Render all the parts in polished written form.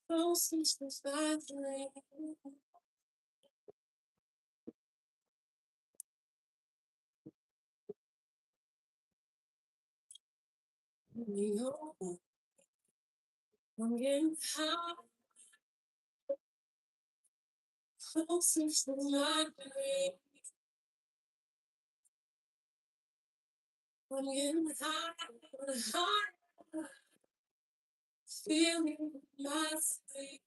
Closest was my dream. I'm getting high. Closest was my dream. I'm getting high. Feeling my sleep.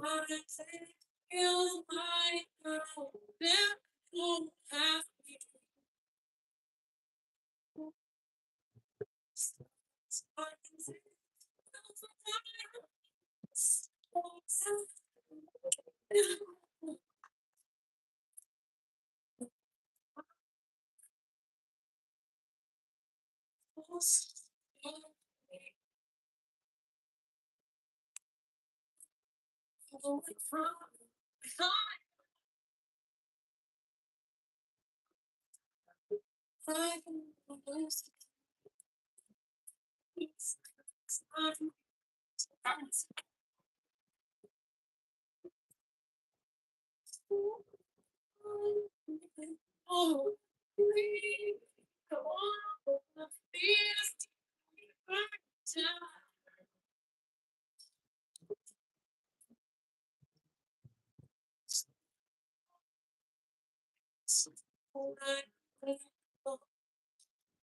I take you right now. There won't have to I can take you from I can lose peace. Oh, please, come on, please,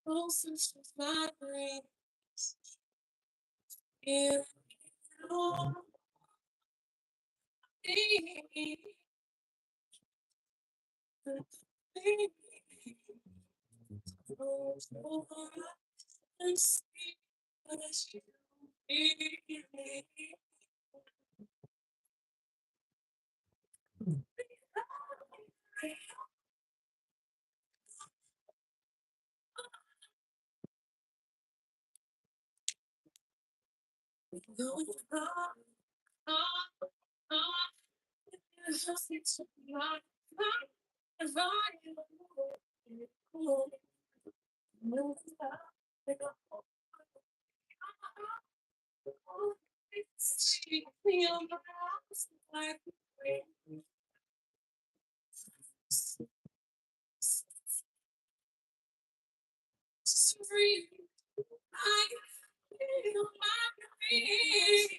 closest to my dreams. If you need me, close your eyes and see as you need me. Going on, on, just it's not if she feel the house like sweet. I feel my dream.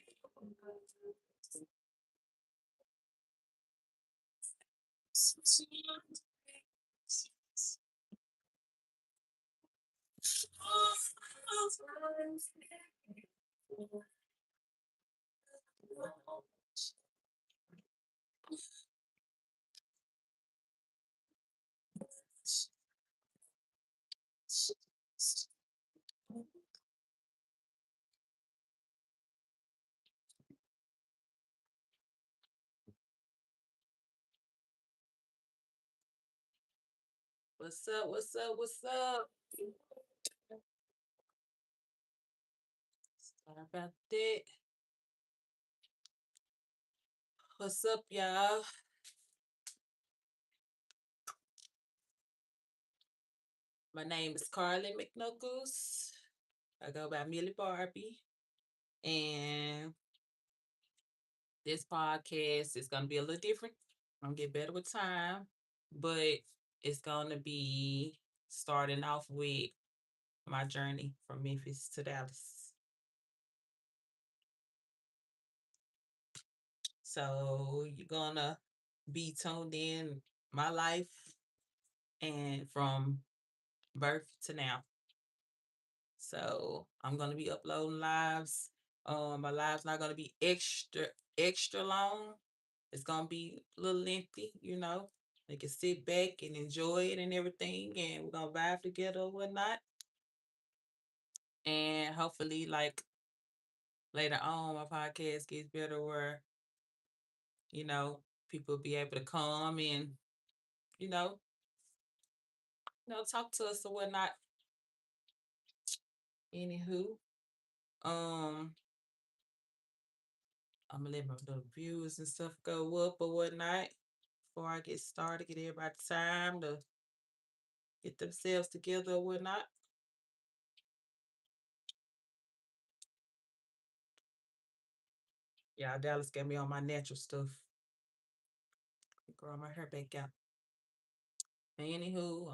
What's up? What's up? What's up? Sorry about that. What's up, y'all? My name is Carly McNuckles. I go by MilliBarbie. And this podcast is going to be a little different. I'm going to get better with time. But it's going to be starting off with my journey from Memphis to Dallas. So you're going to be tuned in my life and from birth to now. So I'm gonna be uploading lives. My live's not gonna be extra long. It's gonna be a little lengthy, you know. They can sit back and enjoy it and everything, and we're gonna vibe together or whatnot. And hopefully, like later on, my podcast gets better where you know people be able to come and you know talk to us or whatnot. Anywho, um, I'm gonna let my little views and stuff go up or whatnot before I get started. Get everybody time to get themselves together or whatnot. Yeah, Dallas got me on my natural stuff. Grow my hair back out. Anywho,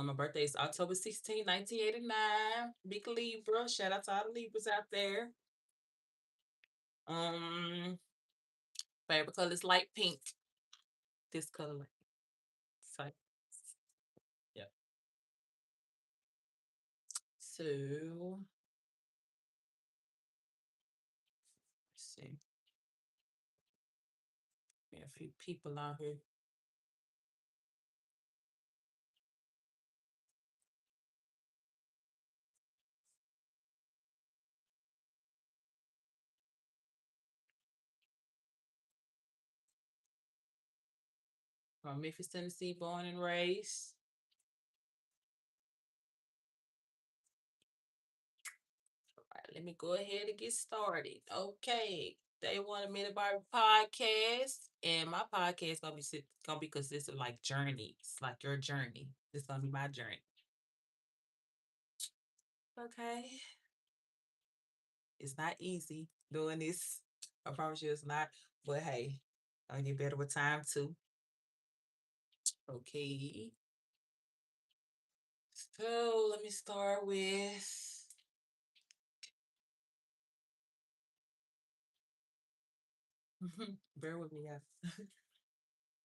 my birthday is October 16th, 1989. Big Libra. Shout out to all the Libras out there. Um, Favorite color is light pink. This color. So, yeah. So, let's see. We have a few people out here. From Memphis, Tennessee, born and raised. All right, let me go ahead and get started. Okay. They want a MilliBarbie podcast, and my podcast gonna be consistent like journeys, like your journey. It's gonna be my journey. Okay. It's not easy doing this. I promise you it's not. But hey, I'll get better with time too. Okay. So let me start with bear with me, guys.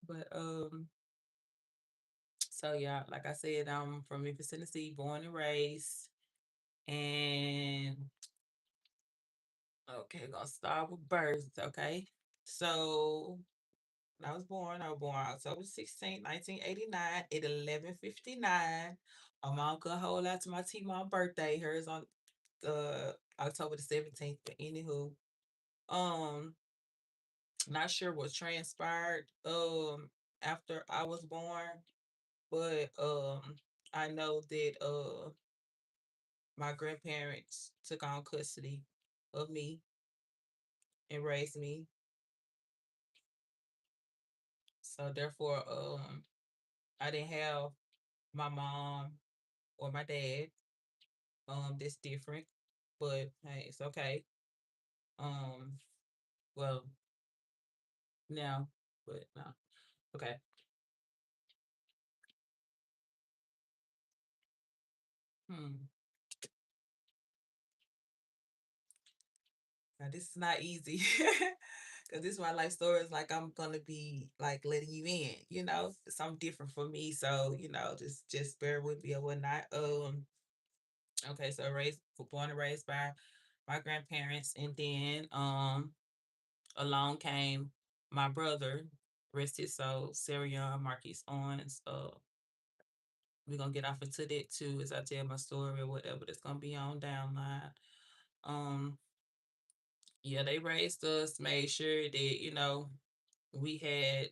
But so yeah, like I said, I'm from Memphis, Tennessee, born and raised. And okay, gonna start with birth. Okay. So when I was born October 16th, 1989 at 11:59. My mom could hold out to my T mom birthday. Hers on October the 17th. But anywho, um, not sure what transpired after I was born, but I know that my grandparents took on custody of me and raised me. So therefore, I didn't have my mom or my dad. That's different, but hey, it's okay. Um, well, now, but no, okay. Hmm. Now this is not easy. Cause this is my life story. Is like I'm gonna be like letting you in, something different for me. So just bear with me or whatnot. Okay, so born and raised by my grandparents, and then along came my brother, rest his soul, Sarion Marquis Owens. We're gonna get off into that too as I tell my story or whatever that's gonna be on down line. Um, yeah, they raised us, made sure that, we had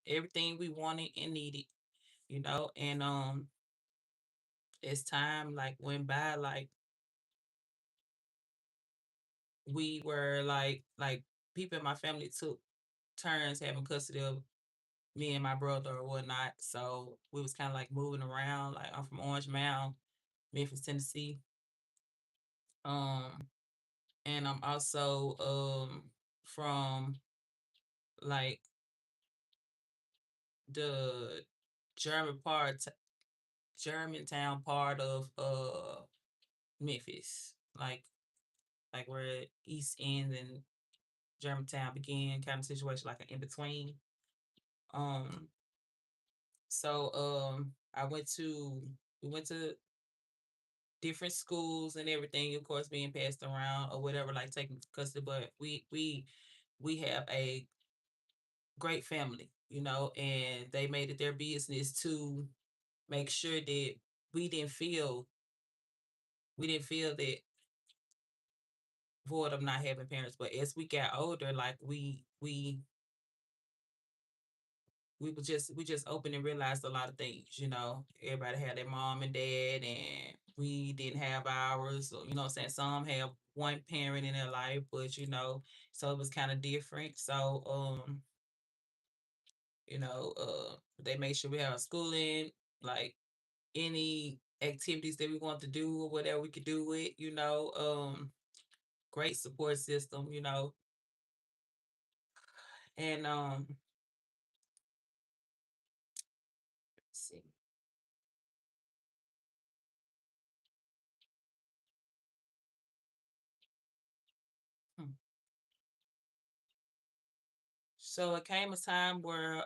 everything we wanted and needed, and as time like went by, like we were like people in my family took turns having custody of me and my brother or whatnot. So we was kind of like moving around. Like I'm from Orange Mound, Memphis, Tennessee. Um, and I'm also from like the German part, Germantown part of Memphis, like where East End and Germantown began, kind of situation like an in between. Um, so we went to different schools and everything, of course, being passed around or whatever, like taking custody. But we have a great family, and they made it their business to make sure that we didn't feel we didn't feel that void of not having parents. But as we got older, like we just opened and realized a lot of things. Everybody had their mom and dad, and we didn't have ours. So, what I'm saying, some have one parent in their life, but so it was kind of different. So they made sure we have schooling, like any activities that we want to do or whatever we could do it. Great support system. And let's see. Hmm. So it came a time where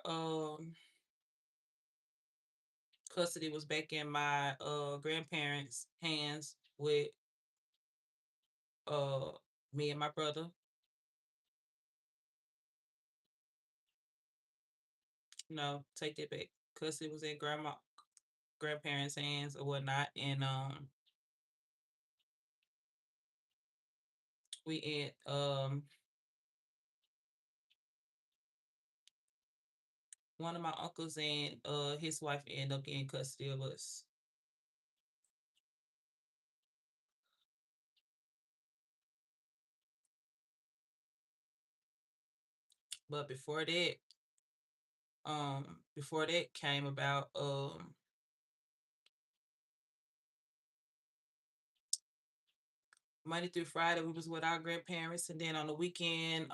custody was back in my grandparents' hands with uh me and my brother. No, take that back. Custody was in grandparents' hands or whatnot, and we in one of my uncles and his wife ended up getting custody of us. But before that came about, Monday through Friday we was with our grandparents, and then on the weekend,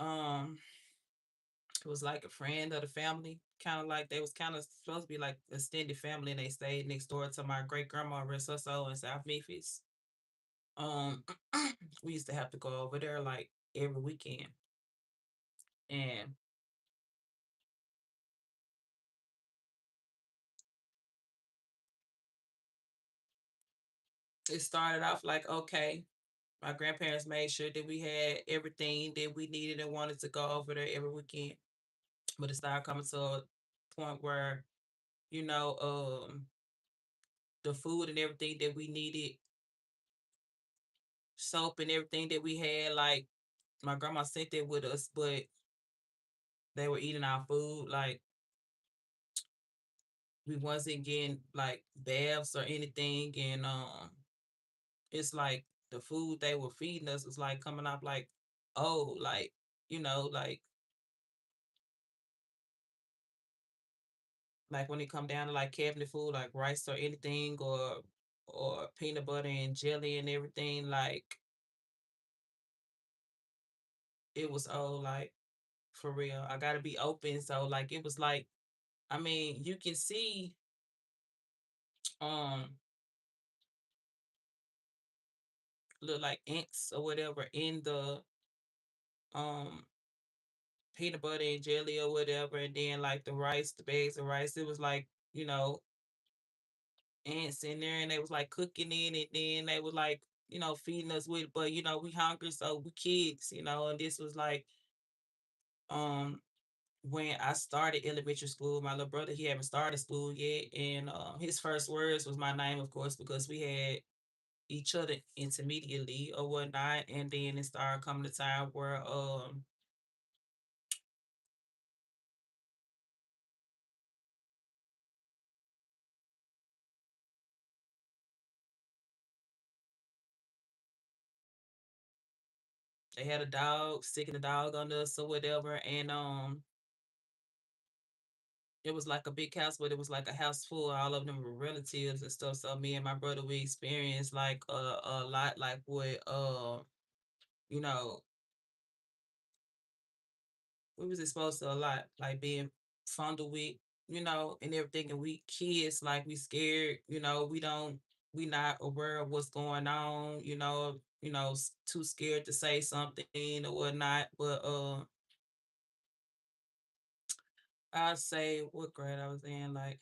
it was like a friend of the family, kind of like they was kind of supposed to be like extended family, and they stayed next door to my great grandma, rest her soul, in South Memphis. Um, we used to have to go over there like every weekend, and it started off like, okay, my grandparents made sure that we had everything that we needed and wanted to go over there every weekend. But it started coming to a point where, you know, the food and everything that we needed, soap and everything that we had, like my grandma sent that with us, but they were eating our food. Like we wasn't getting like baths or anything, and it's like the food they were feeding us was like coming up like, oh, like, you know, like when it come down to like cabinet food, like rice or anything, or peanut butter and jelly and everything, like it was all like for real. I gotta be open. So like it was like, I mean, you can see um look like ants or whatever in the um peanut butter and jelly or whatever, and then like the rice, the bags of rice, it was like, you know, ants in there, and they was like cooking it, and then they was like, you know, feeding us with, but you know, we hungry, so we kids, you know, and this was like um when I started elementary school. My little brother, he haven't started school yet, and his first words was my name, of course, because we had each other intermediately or whatnot, and then it started coming to time where they had a dog, sticking a dog on us or whatever, and it was like a big house, but it was like a house full. All of them were relatives and stuff. So me and my brother, we experienced like a lot, like what you know, we was exposed to a lot, like being fondled with, you know, and everything. And we kids, like we scared, you know, we not aware of what's going on, you know, too scared to say something or whatnot. But I'd say what grade I was in, like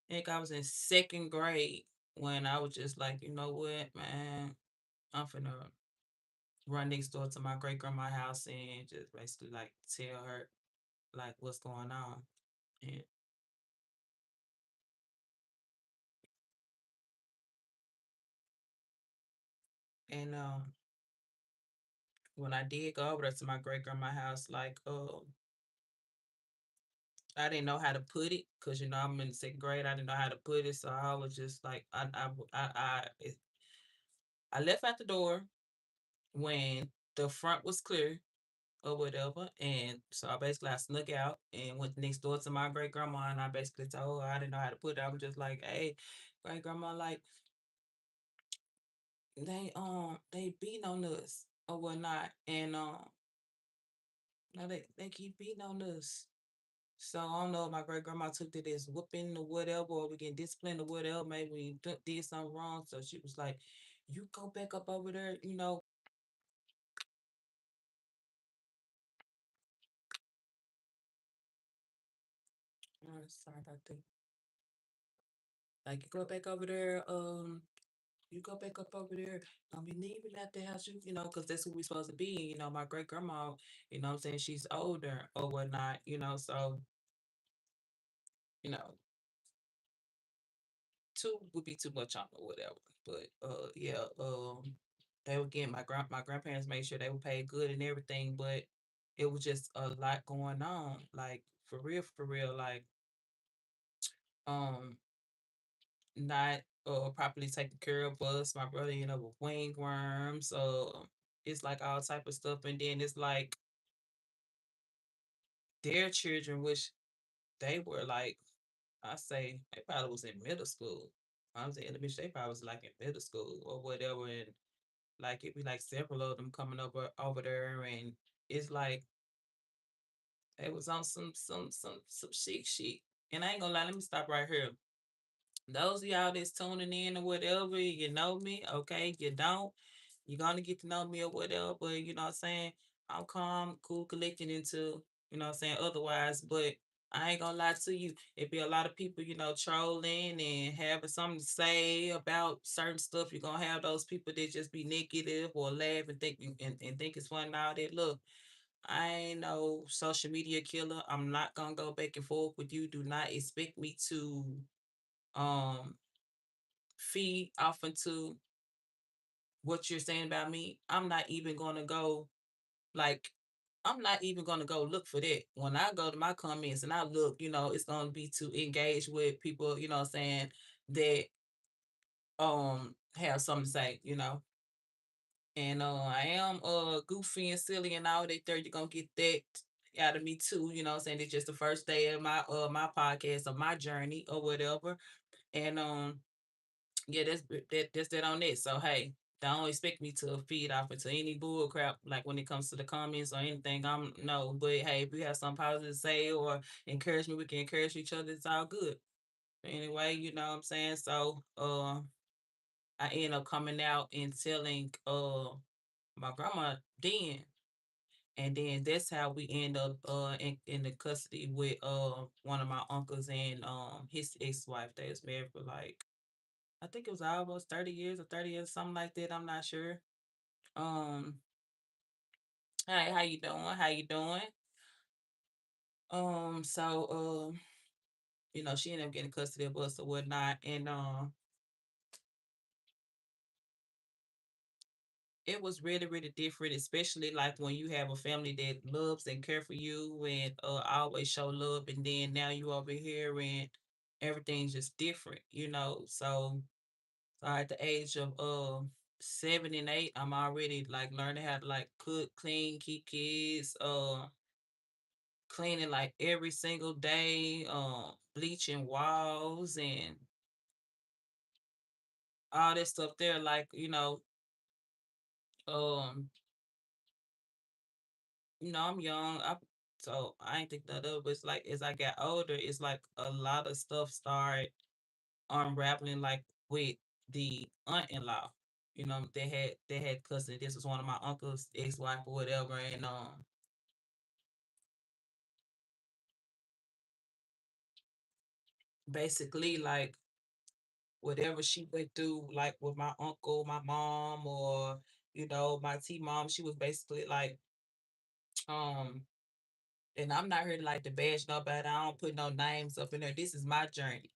I think I was in second grade when I was just like, you know what, man, I'm finna run next door to my great grandma's house and just basically like tell her like what's going on. And and when I did go over there to my great grandma's house, like I didn't know how to put it because you know I'm in the second grade. I didn't know how to put it, so I was just like I left out the door when the front was clear or whatever. And so I snuck out and went next door to my great grandma, and I basically told her I didn't know how to put it. I was just like, hey, great grandma, like they beating on us or whatnot. And Now they keep beating on us. So I don't know if my great grandma took to this whooping or whatever, or we get disciplined or whatever. Maybe we did something wrong. So she was like, "You go back up over there, you know." Sorry about that. Like you go back over there. You go back up over there. Don't be leaving at the house. You know, because that's who we supposed to be. You know, my great grandma. You know, what I'm saying she's older or whatnot. You know, so you know, two would be too much on or whatever. But yeah, they would get my grandparents made sure they were paid good and everything, but it was just a lot going on. Like for real, like um not properly taking care of us. My brother ended up with wing worms. It's like all type of stuff, and then it's like their children, which they were like, I say they probably was in middle school. I was in elementary, they probably was like in middle school or whatever, and like it'd be like several of them coming over there, and it's like they was on some chic shit. And I ain't gonna lie, let me stop right here. Those of y'all that's tuning in or whatever, you know me, okay? You don't, you're gonna get to know me or whatever. But you know what I'm saying? I'm calm, cool, collected into, you know what I'm saying, otherwise, but I ain't gonna lie to you. It be a lot of people, you know, trolling and having something to say about certain stuff. You're gonna have those people that just be negative or laugh and think it's fun and all that. Look, I ain't no social media killer. I'm not gonna go back and forth with you. Do not expect me to um feed off into what you're saying about me. I'm not even gonna go like I'm not even gonna go look for that. When I go to my comments and I look, you know, it's gonna be to engage with people, you know what I'm saying, that have something to say, you know. And I am goofy and silly and all that there. You're gonna get that out of me too, you know what I'm saying? It's just the first day of my podcast of my journey or whatever. And yeah, that's that on it. So hey, don't expect me to feed off into any bull crap like when it comes to the comments or anything. I'm no, but hey, if we have something positive to say or encouragement, we can encourage each other. It's all good. Anyway, you know what I'm saying? So I end up coming out and telling my grandma then. And then that's how we end up in the custody with one of my uncles and his ex-wife. They was married for like I think it was almost 30 years or 30 years, something like that. I'm not sure. Um, hey, how you doing? How you doing? So you know, she ended up getting custody of us or whatnot. And it was really, really different, especially like when you have a family that loves and care for you and always show love, and then now you over here and everything's just different, you know. So at the age of 7 and 8, I'm already like learning how to like cook, clean, keep kids, cleaning like every single day, bleaching walls and all that stuff there. Like, um, I'm young. So I ain't think that up. It's like as I got older, it's like a lot of stuff started unraveling like with the aunt-in-law. You know, they had custody. This was one of my uncle's ex-wife or whatever, and basically like whatever she went through, like with my uncle, my mom, or my T mom, she was basically like, um, and I'm not here to like to bash nobody. I don't put no names up in there. This is my journey,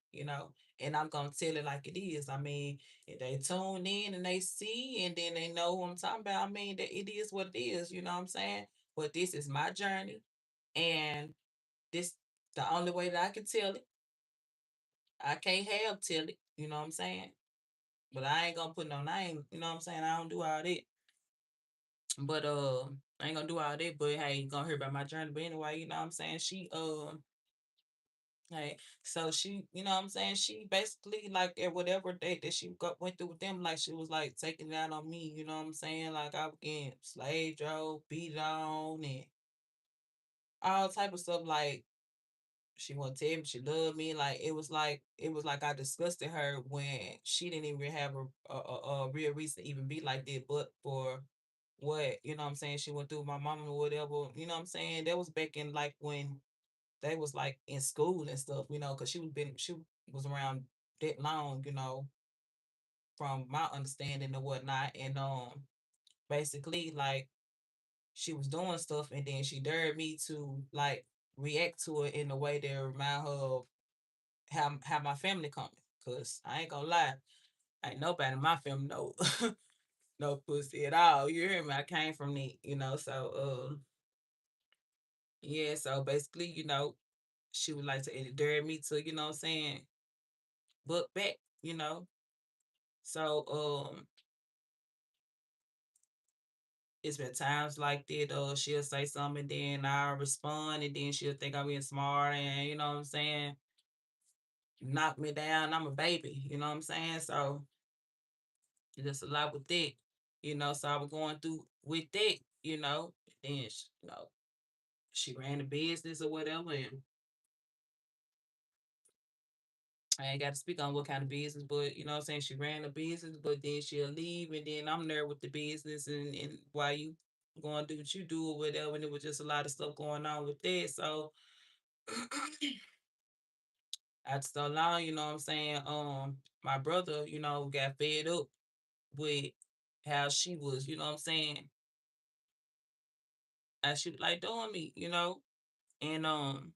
and I'm gonna tell it like it is. I mean, if they tune in and they see, and then they know who I'm talking about. I mean, that it is what it is. You know what I'm saying? But this is my journey, and this the only way that I can tell it. I can't have tell it. You know what I'm saying? But I ain't gonna put no name. You know what I'm saying? I don't do all that. But I ain't gonna do all that. But hey, you gonna hear about my journey. But anyway, you know what I'm saying? Hey, so she, you know what I'm saying? She basically like at whatever date that she went through with them, like she was like taking it out on me. You know what I'm saying? Like I was getting slave drove, beat on, and all type of stuff. Like she want to tell me she loved me. Like it was like I disgusted her when she didn't even have a real reason to even be like that, but for what I'm saying she went through with my mom or whatever. I'm saying that was back in like when they was like in school and stuff. Because she was around that long. From my understanding and whatnot, and basically like she was doing stuff, and then she dared me to like react to it in a way that remind her of how my family coming. Cause I ain't gonna lie, ain't nobody in my family no no pussy at all. You hear me? I came from the. So yeah. So basically, she would like to dare me to, what I'm saying, book back. You know. So it's been times like that. She'll say something, and then I'll respond, and then she'll think I'm being smart, and you know what I'm saying, knock me down. I'm a baby. You know what I'm saying? So just a lot with that. So I was going through with that. Then she ran a business or whatever, and I ain't got to speak on what kind of business, but you know what I'm saying? She ran a business, but then she'll leave, and then I'm there with the business, and while you going to do what you do or whatever, and it was just a lot of stuff going on with that. So after so long, you know what I'm saying? My brother, got fed up with how she was, you know what I'm saying? How she was like doing me, and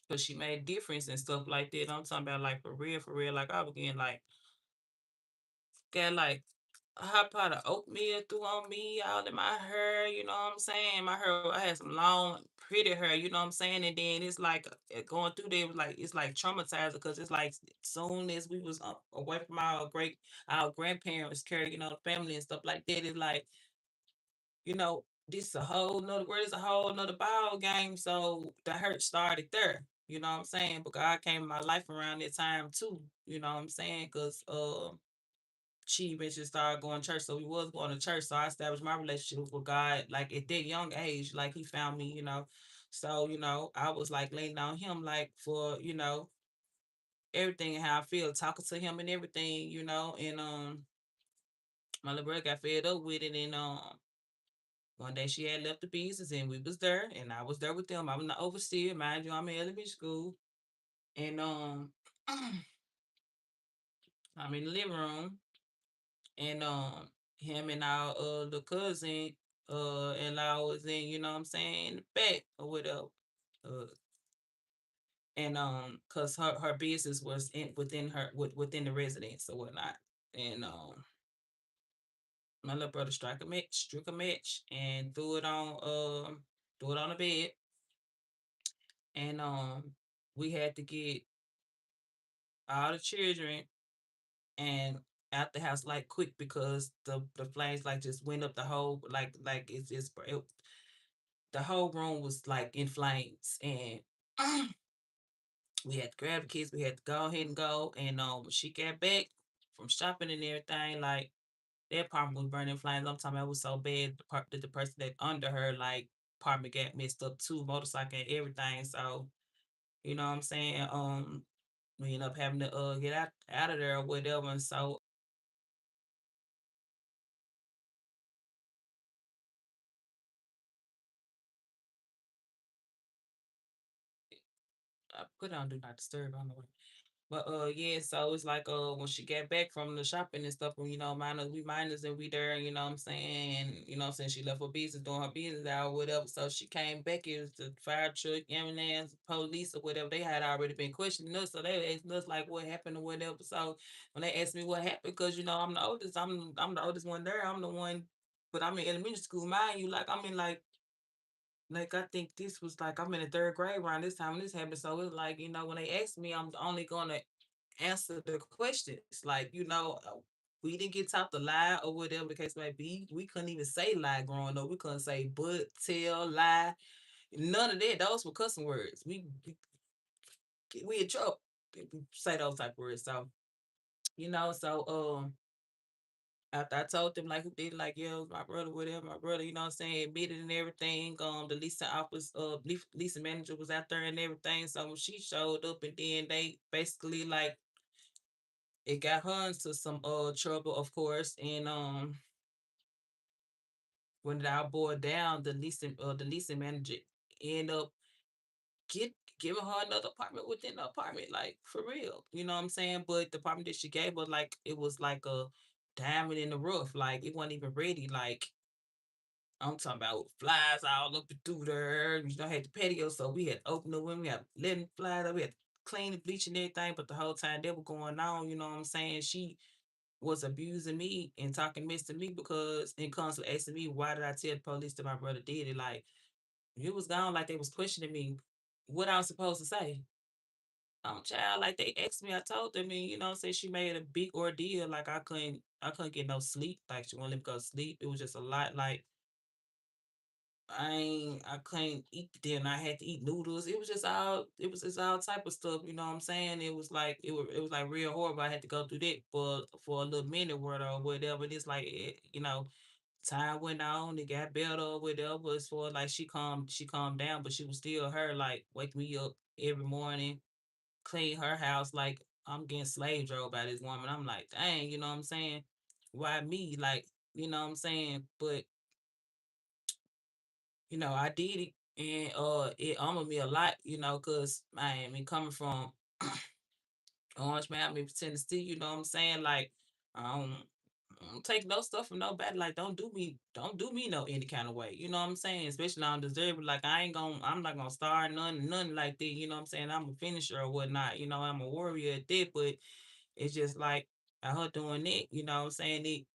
because she made difference and stuff like that. I'm talking about like for real. Like I was getting like got like a hot pot of oatmeal threw on me, all in my hair, you know what I'm saying? My hair, I had some long, pretty hair, you know what I'm saying? And then it's like going through there was like it's like traumatizing because it's like soon as we was away from our grandparents care, the family and stuff like that, it's like, this a whole nother world, it's a whole nother ball game. So the hurt started there. You know what I'm saying? But God came in my life around that time too. You know what I'm saying? Because she eventually started going to church. So we was going to church. So I established my relationship with God like at that young age. Like he found me. So, I was like leaning on him like for, everything and how I feel, talking to him and everything. And my little brother got fed up with it, and one day she had left the business and we was there and I was there with them. I'm the overseer, mind you, I'm in elementary school. And I'm in the living room, and him and our the cousin and I was in, you know what I'm saying, in the back or whatever. Uh and cause her business was within the residence or whatnot. And my little brother struck a match and threw it on the bed. And we had to get all the children and out the house like quick because the flames like just went up the whole like the whole room was like in flames. And we had to grab the kids, we had to go ahead and go. And when she got back from shopping and everything, like that apartment was burning in flames. I'm talking about it was so bad that the person that under her like apartment got messed up too, motorcycle and everything. So you know what I'm saying? We end up having to get out of there or whatever. And so I put on do not disturb on the way. But yeah, so it's like when she got back from the shopping and stuff, and minors and we there, you know what I'm saying? And you know what I'm saying, she left her business doing her business out or whatever. So she came back, it was the fire truck, ambulance, police or whatever. They had already been questioning us, so they asked us like what happened or whatever. So when they asked me what happened, because I'm the oldest, I'm the oldest one there, I'm the one, but I'm in elementary school, mind you, like I'm in like I think this was like I'm in the third grade around this time when this happened. So it's like, when they ask me, I'm only gonna answer the questions. Like, we didn't get taught to lie or whatever the case may be. We couldn't even say lie growing up. We couldn't say but, tell, lie. None of that. Those were cussing words. We in trouble if we say those type of words. So, so After I told them like who did it, like, yeah, it was my brother, whatever, my brother, you know what I'm saying, admitted and everything. The leasing office, leasing manager was out there and everything. So when she showed up, and then they basically like it got her into some trouble, of course. And when it all boiled down, the leasing manager ended up get giving her another apartment within the apartment, like for real. You know what I'm saying? But the apartment that she gave her, like it was like a diamond in the rough. Like it wasn't even ready. Like I'm talking about flies all up and through there. You know, had the patio, so we had opened the window, we had letting flies up, we had clean the bleach and everything. But the whole time they were going on, you know what I'm saying? She was abusing me and talking mess to me because and constantly asking me why did I tell the police that my brother did it? Like it was gone, like they was questioning me what I was supposed to say. Child, like they asked me, I told them, and you know, say she made a big ordeal. Like I couldn't get no sleep. Like she wouldn't let me go to sleep. It was just a lot. Like I couldn't eat the dinner. I had to eat noodles. It was just all type of stuff. You know what I'm saying? It was like real horrible. I had to go through that for a little minute or whatever. And it's like time went on, it got better or whatever. As for like she calmed down, but she was still her like wake me up every morning, clean her house like I'm getting slave drove by this woman. I'm like, dang, you know what I'm saying? Why me? Like, you know what I'm saying? But I did it and it honored me a lot, cause I mean coming from Orange Mountain, Tennessee, you know what I'm saying? Like, um I don't take no stuff from nobody. Like, don't do me no any kind of way. You know what I'm saying? Especially I don't deserve it. Like, I'm not gonna start nothing like that. You know what I'm saying? I'm a finisher or whatnot. I'm a warrior at that, but it's just like her doing it. You know what I'm saying?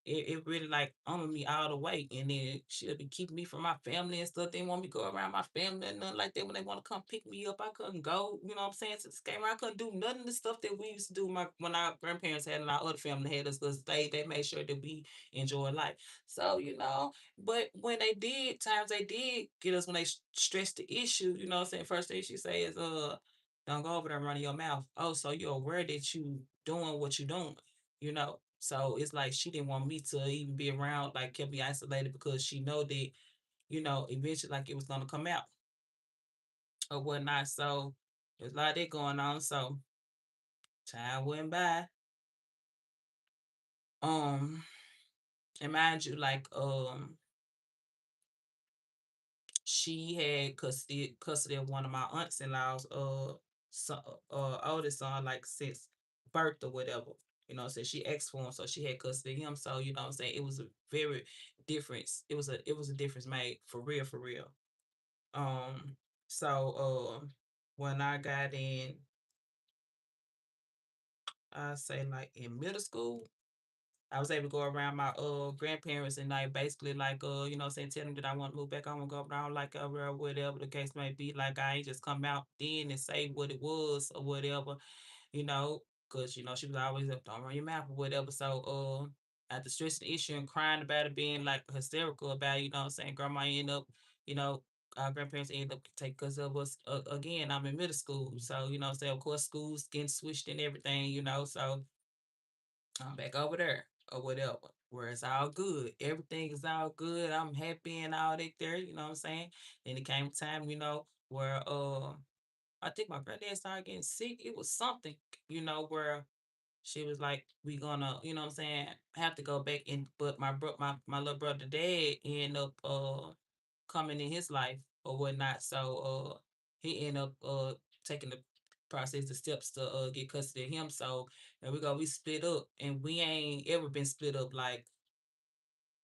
It really like honored me all the way. And then she'll be keeping me from my family and stuff. They want me to go around my family and nothing like that. When they want to come pick me up, I couldn't go. You know what I'm saying? To the game, I couldn't do none of the stuff that we used to do when our grandparents had and our other family had us because they made sure that we enjoy life. So, but when they did, times they did get us when they stressed the issue, you know what I'm saying? First thing she say is, don't go over there and run your mouth. Oh, so you're aware that you doing what you doing, you know. So it's like she didn't want me to even be around, like kept me isolated because she know that, eventually like it was gonna come out or whatnot. So there's a lot of that going on. So time went by. Um, and mind you, like she had custody of one of my aunts in laws, son, oldest son, like since birth or whatever. So she asked for him, so she had custody of him. So I'm saying it was a very difference. It was a difference made for real, for real. Um, so when I got in, I say like in middle school, I was able to go around my grandparents and like basically like saying tell them that I want to move back. I want to go around like or whatever the case may be. Like I ain't just come out then and say what it was or whatever, you know, because she was always up don't run your mouth or whatever. So after stressing the issue and crying about it, being like hysterical about it, you know what I'm saying, grandma end up, you know, our grandparents end up taking because of us again. I'm in middle school, so what I'm saying, of course schools getting switched and everything, so I'm back over there or whatever. Where it's all good. Everything is all good. I'm happy and all that there, you know what I'm saying? Then it came time, where I think my granddad started getting sick. It was something, where she was like, we gonna, you know what I'm saying, have to go back and but my little brother dad ended up coming in his life or whatnot. So he ended up taking the process, the steps to get custody of him. So there we go, we split up and we ain't ever been split up. Like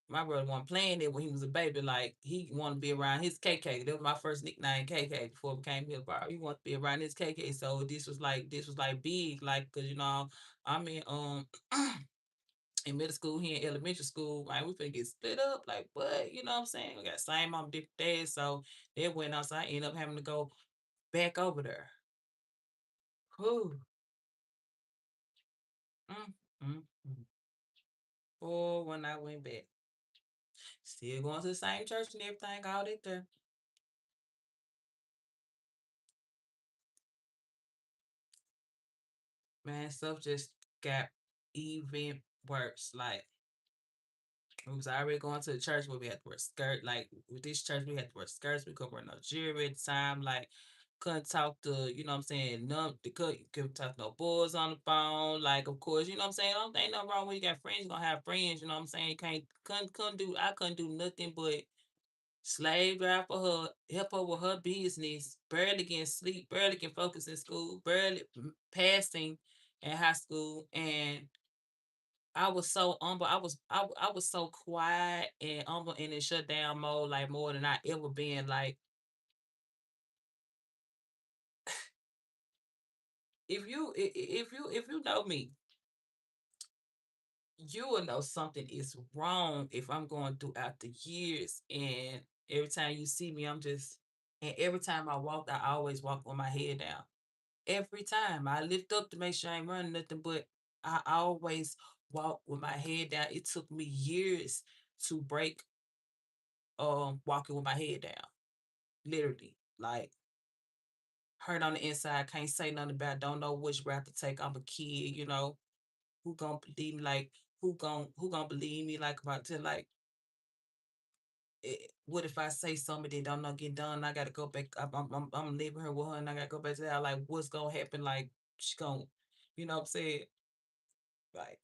my brother wasn't playing it when he was a baby. Like he wanted to be around his KK. That was my first nickname, KK, before it became MilliBarbie. He wanted to be around his KK. So this was like big, like because I'm in in middle school, here in elementary school, like we finna get split up. Like, but you know what I'm saying? We got same mom, different dads. So they went out. So I ended up having to go back over there. Whew. Mm, mm. Oh, when I went back, still going to the same church and everything, all that there. Man, stuff just got even worse. Like. We was already going to the church where we had to wear skirt. Like with this church, we had to wear skirts. We couldn't wear no jewelry at the time. Like couldn't talk to, you know what I'm saying, none the couldn't talk to no boys on the phone. Like of course, you know what I'm saying? Don't ain't nothing wrong when you got friends, you're gonna have friends, you know what I'm saying? You can't couldn't do I couldn't do nothing but slave drive for her, help her with her business, barely getting sleep, barely can focus in school, barely passing in high school. And I was so humble. I was so quiet and humble and in shutdown mode, like more than I ever been. Like if you know me, you will know something is wrong if I'm going throughout the years and every time you see me, I'm just and every time I walk, I always walk with my head down. Every time I lift up to make sure I ain't running nothing, but I always walk with my head down. It took me years to break walking with my head down. Literally. Like hurt on the inside, can't say nothing about, don't know which route to take. I'm a kid, you know. Who gonna believe me? Like who gonna believe me? Like about to like what if I say something that don't not get done? I gotta go back. I'm leaving her with her, and I gotta go back to that. Like, what's gonna happen? Like, she gonna, you know what I'm saying? Like,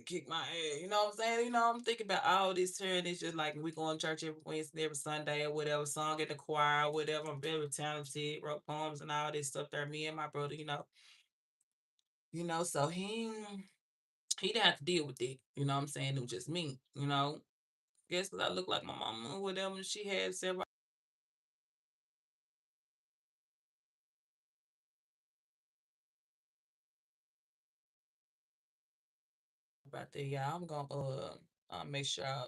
kick my ass. You know what I'm saying? You know, I'm thinking about all this turn. It's just like we go to church every Wednesday, every Sunday, or whatever. Song in the choir, whatever. I'm very talented, wrote poems and all this stuff there. Me and my brother, So he didn't have to deal with it. You know what I'm saying? It was just me. Guess 'cause I look like my mama or whatever. She had several about that. Yeah, I'm gonna make sure I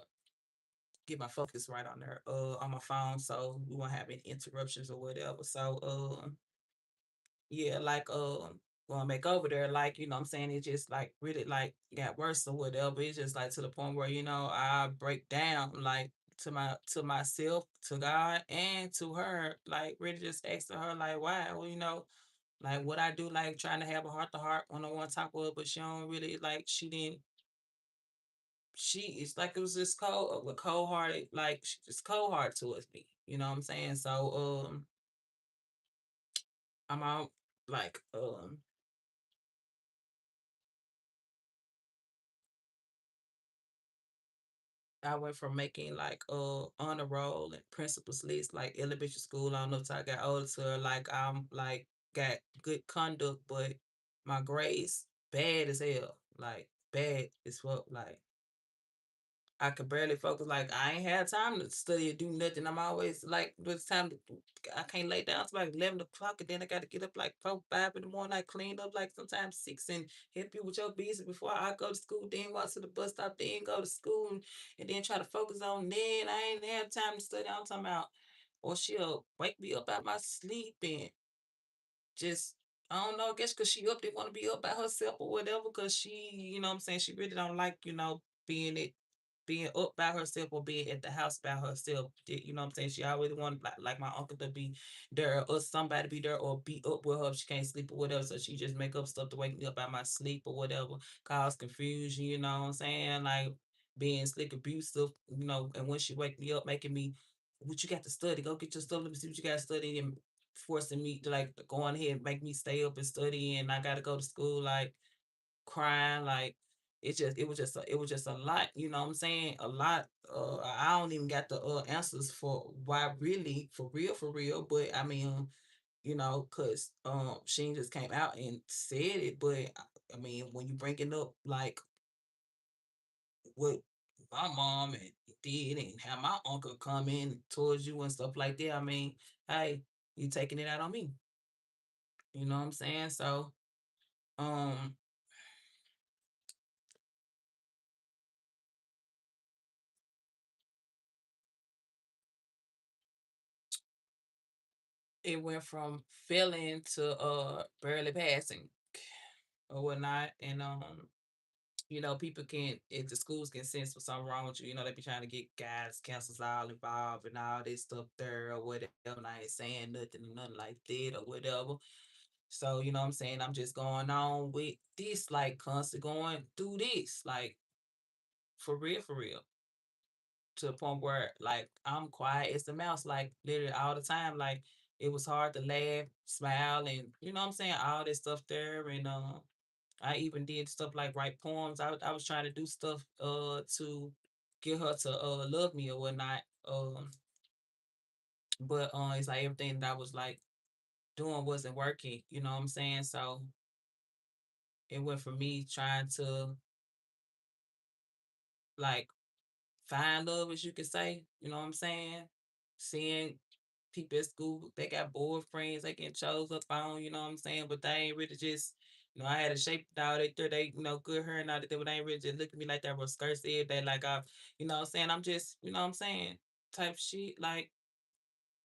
get my focus right on there on my phone so we won't have any interruptions or whatever. So yeah, like gonna make over there, like, you know what I'm saying, it just like really like got worse or whatever. It's just like to the point where, I break down like to myself, to God and to her, like really just asking her like why, well, like what I do, like trying to have a heart to heart when I want to talk with her, but she don't really like she didn't she it's like it was just cold hearted, like she just cold hearted towards me. You know what I'm saying? So I'm out like I went from making like honor roll and principals list like elementary school. I don't know if I got older to like I'm like got good conduct, but my grades bad as hell. Like bad as fuck. Like I could barely focus. Like I ain't had time to study or do nothing. I'm always like, it's time to. I can't lay down till like 11 o'clock, and then I got to get up like 4, 5 in the morning. I clean up like sometimes 6 and help you with your business before I go to school. Then walk to the bus stop. Then go to school, and then try to focus on. Then I ain't have time to study. I'm talking about, or she'll wake me up out my sleep and just I don't know, I guess because she up there want to be up by herself or whatever, because she, you know what I'm saying, she really don't like, being up by herself or being at the house by herself. You know what I'm saying? She always wanted like my uncle to be there or somebody to be there or be up with her if she can't sleep or whatever. So she just make up stuff to wake me up out my sleep or whatever, cause confusion, you know what I'm saying? Like being slick abusive, and when she wake me up, making me what you got to study, go get your stuff, let me see what you got to study, and forcing me to like go on ahead and make me stay up and study, and I gotta go to school like crying, like it was just a lot, you know what I'm saying? A lot. I don't even got the answers for why really, for real, but I mean, cause she just came out and said it, but I mean, when you bring it up like what my mom and did and have my uncle come in towards you and stuff like that, I mean, hey, you taking it out on me. You know what I'm saying? So, um, it went from failing to barely passing or whatnot. And people can if the schools can sense for something wrong with you, they be trying to get guys, counselors all involved and all this stuff there or whatever. And I ain't saying nothing like that or whatever. So, you know what I'm saying? I'm just going on with this, like constantly going through this. Like for real, for real. To the point where like I'm quiet as the mouse, like literally all the time. Like it was hard to laugh, smile, and you know what I'm saying, all this stuff there. And I even did stuff like write poems. I was trying to do stuff to get her to love me or whatnot. But it's like everything that I was like doing wasn't working. You know what I'm saying? So it went from me trying to like find love, as you could say. You know what I'm saying? Seeing people at school, they got boyfriends, they get chose up on, you know what I'm saying? But they ain't really just, I had a shape down they, good hair and all that, but they ain't really just look at me like that was skirts every day, like you know what I'm saying? I'm just, you know what I'm saying? Type shit, like,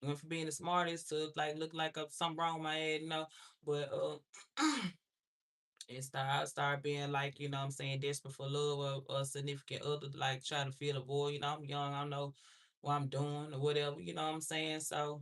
went from being the smartest to like look like something wrong with my head. But I started being like, you know what I'm saying, desperate for love or a significant other, like trying to fill a void. I'm young, I don't know what I'm doing or whatever, you know what I'm saying? So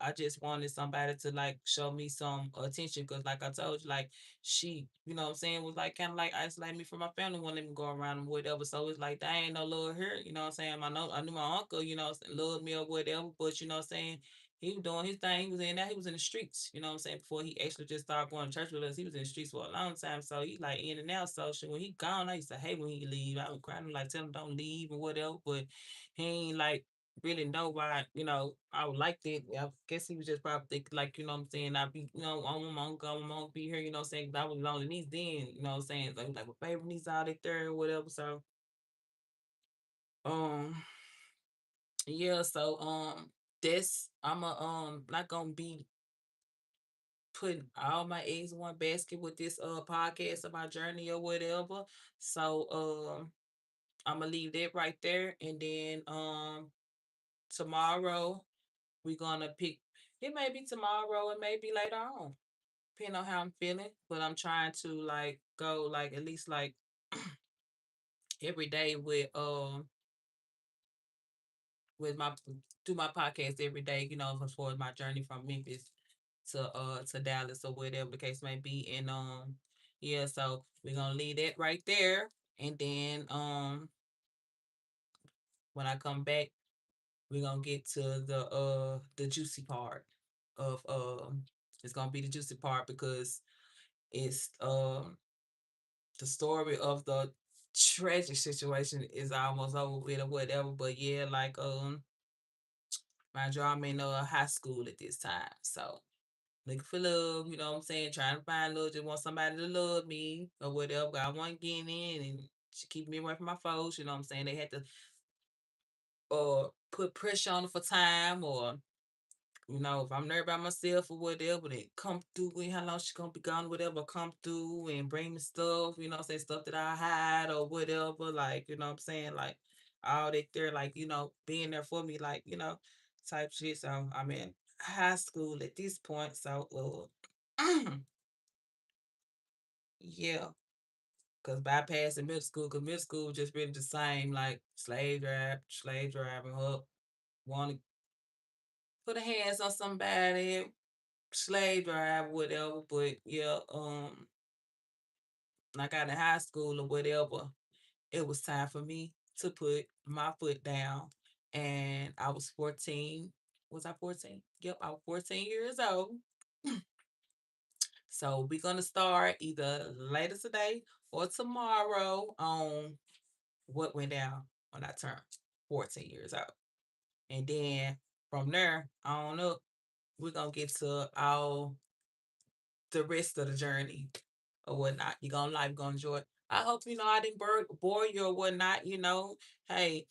I just wanted somebody to like show me some attention because, like I told you, like she, you know what I'm saying, was like kind of like isolating me from my family, wouldn't let me go around and whatever. So it's like, there ain't no love here, you know what I'm saying? I knew my uncle, loved me or whatever, but you know what I'm saying? He was doing his thing. He was in that. He was in the streets, you know what I'm saying? Before he actually just started going to church with us, he was in the streets for a long time. So he like in and out. So shit, when he gone, I used to hate when he leave. I would cry him like tell him don't leave and whatever. But he ain't like really know why, I would like that. I guess he was just probably thinking, like, you know what I'm saying, I'd be, I'm gonna be here, you know what I'm saying? 'Cause I was lonely niece then, you know what I'm saying? Like my favorite niece out there or whatever. So, um, yeah, so this I'm not gonna be putting all my eggs in one basket with this podcast of my journey or whatever. So I'm gonna leave that right there, and then tomorrow we're gonna pick. It may be tomorrow, it may be later on, depending on how I'm feeling. But I'm trying to like go like at least like every day with my do my podcast every day. As far as my journey from Memphis to Dallas or whatever the case may be. And yeah, so we're gonna leave that right there, and then when I come back, we're gonna get to the juicy part of it's gonna be the juicy part because it's the story of the tragic situation is almost over with or whatever. But yeah, like mind you, I'm in high school at this time. So looking for love, you know what I'm saying? Trying to find love, just want somebody to love me or whatever. I want to get in and she keep me away from my folks, you know what I'm saying? They had to put pressure on her for time, or if I'm there by myself or whatever, they come through and how long she gonna be gone, whatever, come through and bring me stuff, say stuff that I hide or whatever, like, you know what I'm saying? Like all that there, like, being there for me, like, type shit. So I'm in high school at this point. So yeah. Cause bypassing middle school, cause middle school just really the same, like slave driving up, want to put a hands on somebody, slave drive, whatever. But yeah, like I got in high school or whatever, it was time for me to put my foot down. And I was 14. Was I 14? Yep, I was 14 years old. So we're gonna start either later today or tomorrow on what went down when I turned 14 years old. And then from there on up, we're gonna get to all the rest of the journey or whatnot. You're gonna like, gonna enjoy it. I hope I didn't bore you or whatnot. Hey,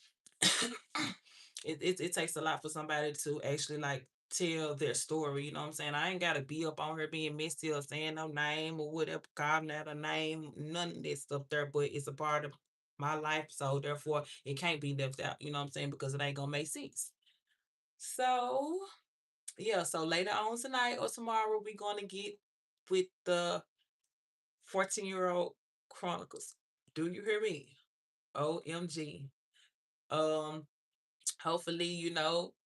it takes a lot for somebody to actually like tell their story. You know what I'm saying? I ain't gotta be up on her being messy or saying no name or whatever, calling out a name, none of that stuff there. But it's a part of my life, so therefore it can't be left out. You know what I'm saying? Because it ain't gonna make sense. So yeah, so later on tonight or tomorrow we're gonna get with the 14-year-old Chronicles. Do you hear me? OMG. Um, Hopefully,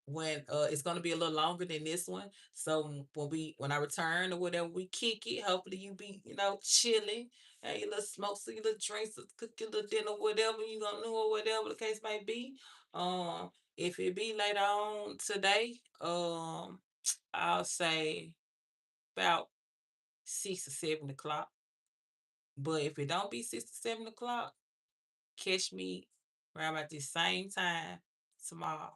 when it's gonna be a little longer than this one. So when I return or whatever, we kick it. Hopefully you be, chilling, and your little smokes, your little drinks, or cook your little dinner, whatever you gonna do, or whatever the case may be. If it be later on today, I'll say about 6 or 7 o'clock. But if it don't be 6 or 7 o'clock, catch me around about the same time tomorrow.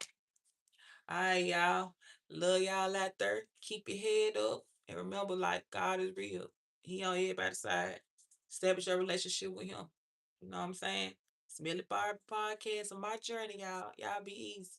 All right, y'all. Love y'all out there. Keep your head up. And remember, like, God is real. He on everybody's side. Establish your relationship with him. You know what I'm saying? It's Millie Barbie Podcast on my journey, y'all. Y'all be easy.